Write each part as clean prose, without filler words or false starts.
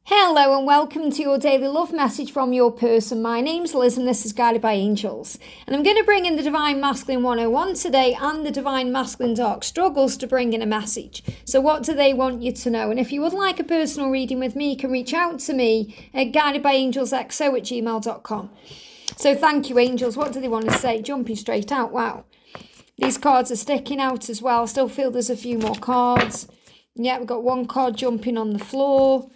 Hello and welcome to your daily love message from your person. My name's Liz and this is Guided by Angels. And I'm going to bring in the Divine Masculine 101 today and the Divine Masculine Dark Struggles to bring in a message. So what do they want you to know? And if you would like a personal reading with me, you can reach out to me at guidedbyangelsxo@gmail.com. So thank you, angels. What do they want to say? Jumping straight out. Wow. These cards are sticking out as well. Still feel there's a few more cards. Yeah, we've got one card jumping on the floor.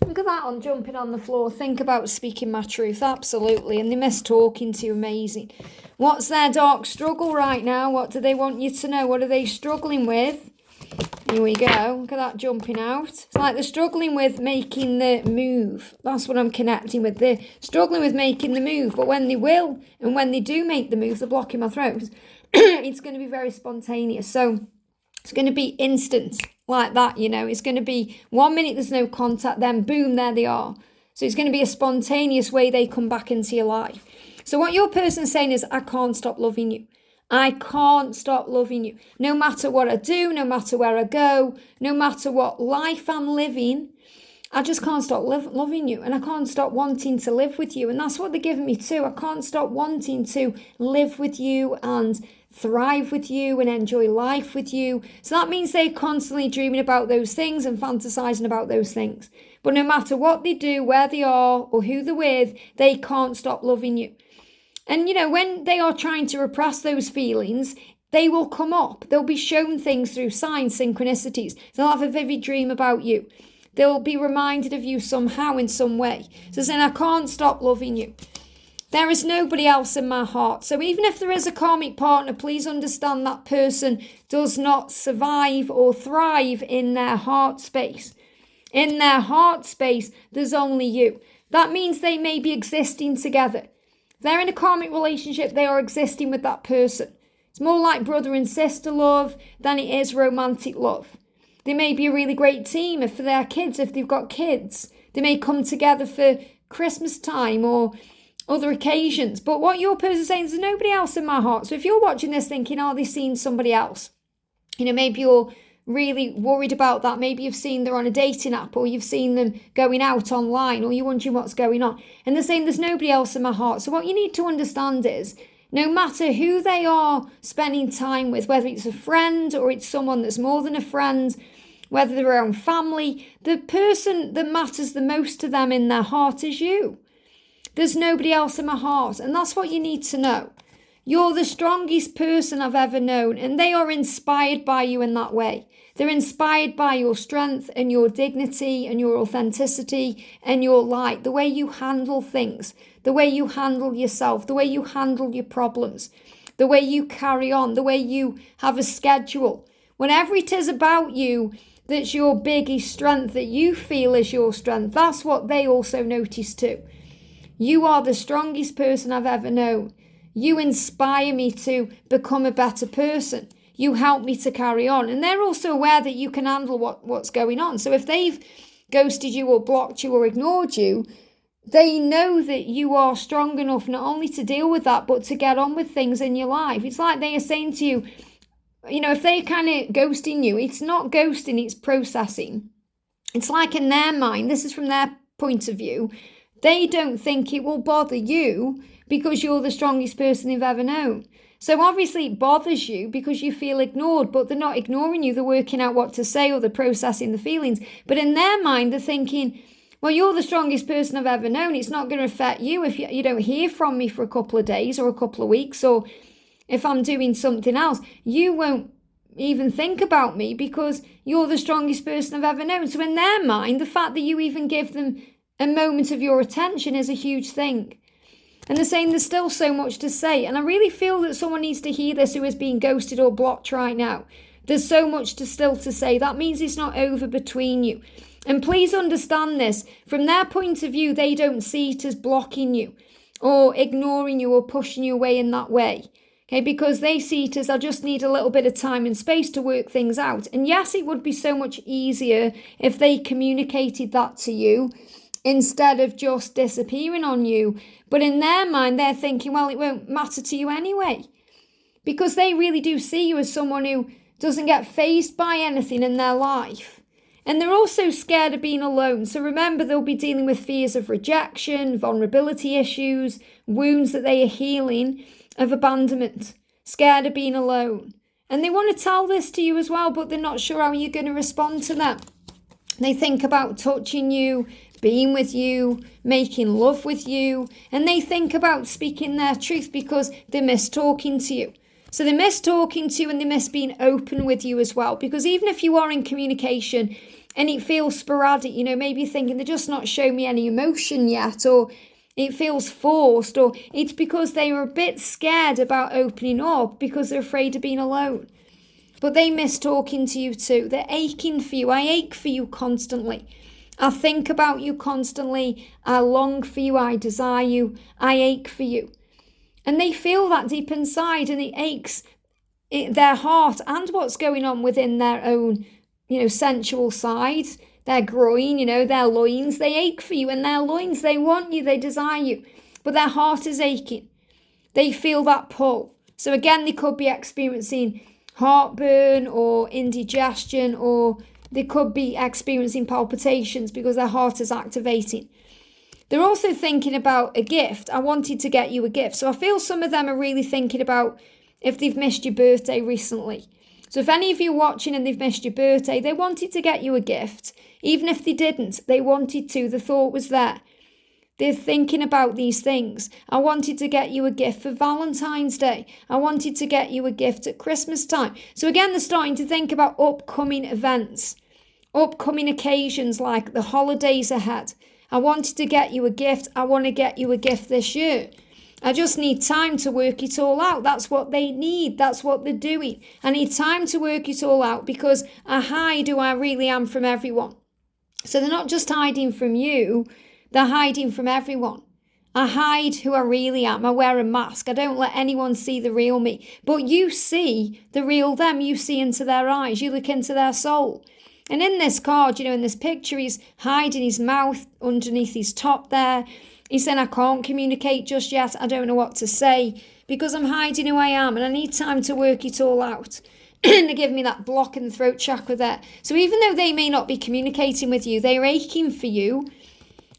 Look at that one jumping on the floor. Think about speaking my truth. Absolutely. And they miss talking to you. Amazing. What's their dark struggle right now? What do they want you to know? What are they struggling with? Here we go. Look at that jumping out. It's like they're struggling with making the move. That's what I'm connecting with. They're struggling with making the move. But when they will, and when they do make the move, they're blocking my throat. It's going to be very spontaneous. So it's going to be instant like that, you know. It's going to be 1 minute there's no contact, then boom, there they are. So it's going to be a spontaneous way they come back into your life. So what your person's saying is, I can't stop loving you. I can't stop loving you. No matter what I do, no matter where I go, no matter what life I'm living, I just can't stop loving you. And I can't stop wanting to live with you. And that's what they're giving me too. I can't stop wanting to live with you and thrive with you and enjoy life with you. So that means they're constantly dreaming about those things and fantasizing about those things. But no matter what they do, where they are or who they're with, they can't stop loving you. And you know, when they are trying to repress those feelings, they will come up. They'll be shown things through signs, synchronicities. They'll have a vivid dream about you. They'll be reminded of you somehow in some way. So saying, I can't stop loving you. There is nobody else in my heart. So even if there is a karmic partner, please understand that person does not survive or thrive in their heart space. In their heart space, there's only you. That means they may be existing together. If they're in a karmic relationship, they are existing with that person. It's more like brother and sister love than it is romantic love. They may be a really great team if for their kids, if they've got kids. They may come together for Christmas time or other occasions. But what your person's saying is, there's nobody else in my heart. So if you're watching this thinking, oh, they've seen somebody else, you know, maybe you're really worried about that. Maybe you've seen they're on a dating app, or you've seen them going out online, or you're wondering what's going on. And they're saying there's nobody else in my heart. So what you need to understand is, no matter who they are spending time with, whether it's a friend or it's someone that's more than a friend, whether they're their own family, the person that matters the most to them in their heart is you. There's nobody else in my heart. And that's what you need to know. You're the strongest person I've ever known. And they are inspired by you in that way. They're inspired by your strength and your dignity and your authenticity and your light. The way you handle things. The way you handle yourself. The way you handle your problems. The way you carry on. The way you have a schedule. Whenever it is about you, that's your biggest strength, that you feel is your strength. That's what they also notice too. You are the strongest person I've ever known. You inspire me to become a better person. You help me to carry on. And they're also aware that you can handle what's going on. So if they've ghosted you or blocked you or ignored you, they know that you are strong enough not only to deal with that, but to get on with things in your life. It's like they are saying to you, you know, if they're kind of ghosting you, it's not ghosting, it's processing. It's like in their mind, this is from their point of view, they don't think it will bother you because you're the strongest person they've ever known. So obviously it bothers you because you feel ignored, but they're not ignoring you. They're working out what to say or they're processing the feelings. But in their mind, they're thinking, well, you're the strongest person I've ever known. It's not going to affect you if you don't hear from me for a couple of days or a couple of weeks, or if I'm doing something else. You won't even think about me because you're the strongest person I've ever known. So in their mind, the fact that you even give them a moment of your attention is a huge thing. And they're saying there's still so much to say. And I really feel that someone needs to hear this who is being ghosted or blocked right now. There's so much still to say. That means it's not over between you. And please understand this. From their point of view, they don't see it as blocking you or ignoring you or pushing you away in that way. Okay, because they see it as, I just need a little bit of time and space to work things out. And yes, it would be so much easier if they communicated that to you instead of just disappearing on you. But in their mind, they're thinking, well, it won't matter to you anyway. Because they really do see you as someone who doesn't get fazed by anything in their life. And they're also scared of being alone. So remember, they'll be dealing with fears of rejection, vulnerability issues, wounds that they are healing, of abandonment, scared of being alone. And they want to tell this to you as well, but they're not sure how you're going to respond to them. They think about touching you, being with you, making love with you, and they think about speaking their truth because they miss talking to you. So they miss talking to you and they miss being open with you as well, because even if you are in communication and it feels sporadic, maybe you're thinking they're just not showing me any emotion yet, or it feels forced, or it's because they are a bit scared about opening up because they're afraid of being alone. But they miss talking to you too. They're aching for you. I ache for you constantly. I think about you constantly. I long for you. I desire you. I ache for you. And they feel that deep inside, and it aches their heart and what's going on within their own, sensual side. Their groin, their loins, they ache for you, and their loins, they want you, they desire you. But their heart is aching. They feel that pull. So again, they could be experiencing heartburn or indigestion, or they could be experiencing palpitations because their heart is activating. They're also thinking about a gift. I wanted to get you a gift. So I feel some of them are really thinking about if they've missed your birthday recently. So if any of you are watching and they've missed your birthday, they wanted to get you a gift. Even if they didn't, they wanted to. The thought was there. They're thinking about these things. I wanted to get you a gift for Valentine's Day. I wanted to get you a gift at Christmas time. So again, they're starting to think about upcoming events, upcoming occasions like the holidays ahead. I wanted to get you a gift. I want to get you a gift this year. I just need time to work it all out. That's what they need. That's what they're doing. I need time to work it all out because I hide who I really am from everyone. So they're not just hiding from you, they're hiding from everyone. I hide who I really am. I wear a mask. I don't let anyone see the real me. But you see the real them. You see into their eyes. You look into their soul. And in this card, in this picture, he's hiding his mouth underneath his top there. He's saying, I can't communicate just yet. I don't know what to say because I'm hiding who I am and I need time to work it all out. And they give me that block in the throat chakra there. So even though they may not be communicating with you, they're aching for you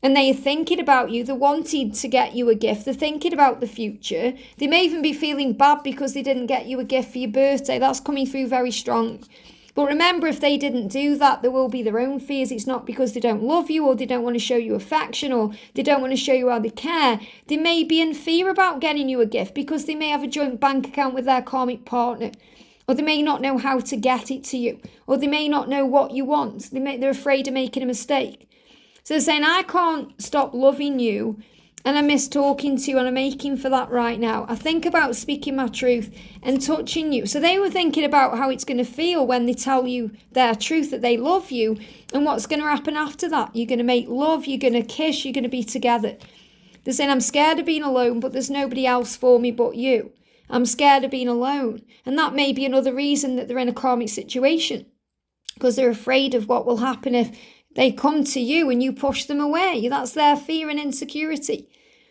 and they're thinking about you. They're wanting to get you a gift. They're thinking about the future. They may even be feeling bad because they didn't get you a gift for your birthday. That's coming through very strong. But remember, if they didn't do that, there will be their own fears. It's not because they don't love you or they don't want to show you affection or they don't want to show you how they care. They may be in fear about getting you a gift because they may have a joint bank account with their karmic partner, or they may not know how to get it to you, or they may not know what you want. They're afraid of making a mistake. So they're saying, I can't stop loving you and I miss talking to you and I'm aching for that right now. I think about speaking my truth and touching you. So they were thinking about how it's going to feel when they tell you their truth, that they love you, and what's going to happen after that. You're going to make love, you're going to kiss, you're going to be together. They're saying, I'm scared of being alone, but there's nobody else for me but you. I'm scared of being alone. And that may be another reason that they're in a karmic situation, because they're afraid of what will happen if they come to you and you push them away. That's their fear and insecurity.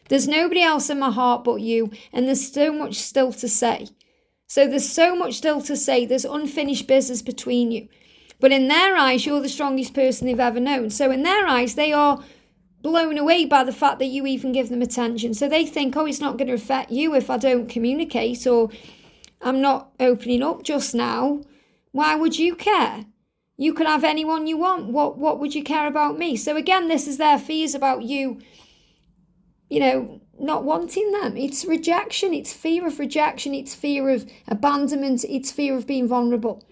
There's nobody else in my heart but you, and there's so much still to say. So there's so much still to say. There's unfinished business between you. But in their eyes, you're the strongest person they've ever known. So in their eyes, they are blown away by the fact that you even give them attention. So they think, oh, it's not going to affect you if I don't communicate, or I'm not opening up just now. Why would you care? You could have anyone you want. What would you care about me? So again, this is their fears about you, not wanting them. It's rejection. It's fear of rejection. It's fear of abandonment. It's fear of being vulnerable.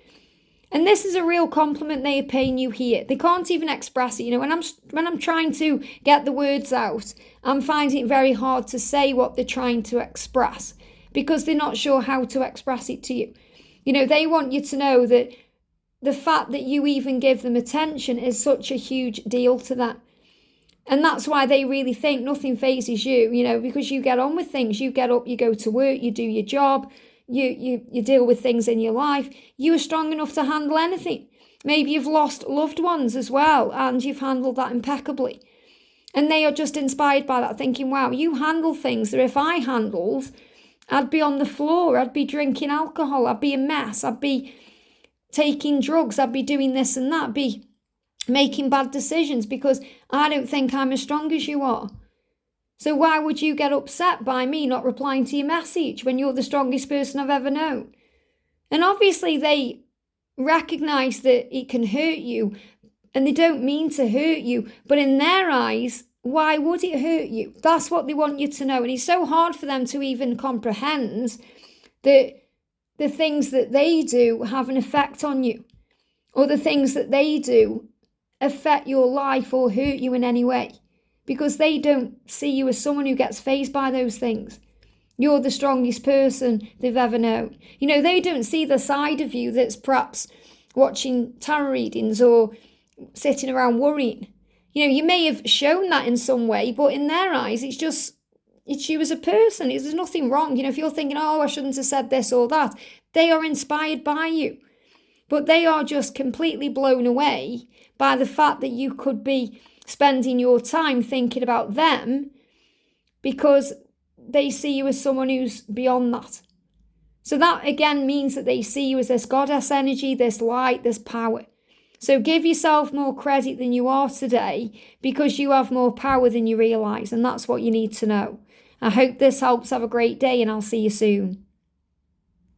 And this is a real compliment they are paying you here. They can't even express it. When I'm trying to get the words out, I'm finding it very hard to say what they're trying to express because they're not sure how to express it to you. They want you to know that the fact that you even give them attention is such a huge deal to them. And that's why they really think nothing phases you, because you get on with things. You get up, you go to work, you do your job, you deal with things in your life. You are strong enough to handle anything. Maybe you've lost loved ones as well, and you've handled that impeccably. And they are just inspired by that, thinking, wow, you handle things that if I handled, I'd be on the floor, I'd be drinking alcohol, I'd be a mess, I'd be taking drugs, I'd be doing this and that, be making bad decisions because I don't think I'm as strong as you are. So why would you get upset by me not replying to your message when you're the strongest person I've ever known? And obviously they recognize that it can hurt you and they don't mean to hurt you, but in their eyes, why would it hurt you? That's what they want you to know. And it's so hard for them to even comprehend that the things that they do have an effect on you, or the things that they do affect your life or hurt you in any way, because they don't see you as someone who gets fazed by those things. You're the strongest person they've ever known. You know, they don't see the side of you that's perhaps watching tarot readings or sitting around worrying. You know, you may have shown that in some way, but in their eyes, it's you as a person. There's nothing wrong. You know, if you're thinking, oh, I shouldn't have said this or that, they are inspired by you. But they are just completely blown away by the fact that you could be spending your time thinking about them because they see you as someone who's beyond that. So that again means that they see you as this goddess energy, this light, this power. So give yourself more credit than you are today because you have more power than you realise, and that's what you need to know. I hope this helps. Have a great day and I'll see you soon.